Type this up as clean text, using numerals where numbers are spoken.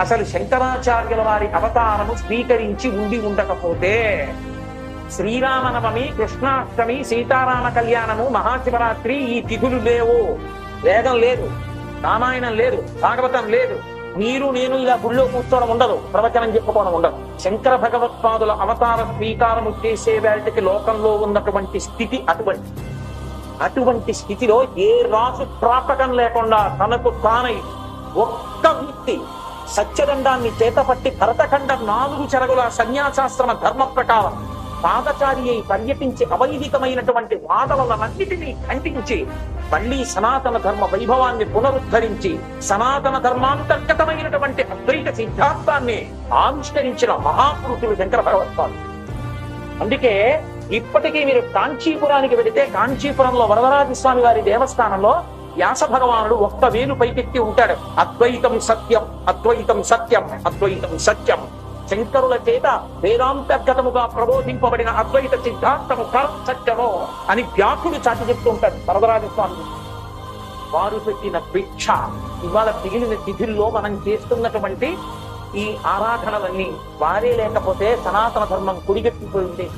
అసలు శంకరాచార్యుల వారి అవతారము స్వీకరించి ఉండి ఉండకపోతే శ్రీరామనవమి, కృష్ణాష్టమి, సీతారామ కళ్యాణము, మహాశివరాత్రి ఈ తిథులు లేవు. వేదం లేదు, రామాయణం లేదు, భాగవతం లేదు. మీరు నేను ఇలా గుళ్ళో కూర్చోవడం ఉండదు, ప్రవచనం చెప్పుకోవడం ఉండదు. శంకర భగవత్పాదుల అవతార స్వీకారము చేసే వాటికి లోకంలో ఉన్నటువంటి స్థితి అటువంటి స్థితిలో ఏ రాసు ప్రాపకం లేకుండా తనకు తానై ఒక్క వ్యక్తి సత్యదండాన్ని చేతపట్టి భరతఖండం 4 చెరగుల సన్యాసాశ్రమ ధర్మ ప్రకారం పాదచారి అయి పర్యటించి అవైదికమైనటువంటి వాదనలన్నిటినీ ఖండించి మళ్లీ సనాతన ధర్మ వైభవాన్ని పునరుద్ధరించి సనాతన ధర్మాంతర్గతమైనటువంటి అద్వైత సిద్ధాంతాన్ని ఆవిష్కరించిన మహాపురుషులు శంకర భగవత్పాదులు. అందుకే ఇప్పటికీ మీరు కాంచీపురానికి వెళితే కాంచీపురంలో వరదరాజస్వామి వారి దేవస్థానంలో వ్యాస భగవానుడు ఒక్క వేలు పైకెత్తి ఉంటాడు. అద్వైతం సత్యం, అద్వైతం సత్యం, అద్వైతం సత్యం. శంకరుల చేత వేదాంతర్గతముగా ప్రబోధింపబడిన అద్వైత సిద్ధాంతము పరం సత్యము అని వ్యాసుడు చాటి చెప్తూ ఉంటాడు వరదరాజస్వామి. వారు పెట్టిన భిక్ష ఇవాళ మిగిలిన తిథుల్లో మనం చేస్తున్నటువంటి ఈ ఆరాధనలన్నీ వారే లేకపోతే సనాతన ధర్మం కుడిగట్టిపోయింది.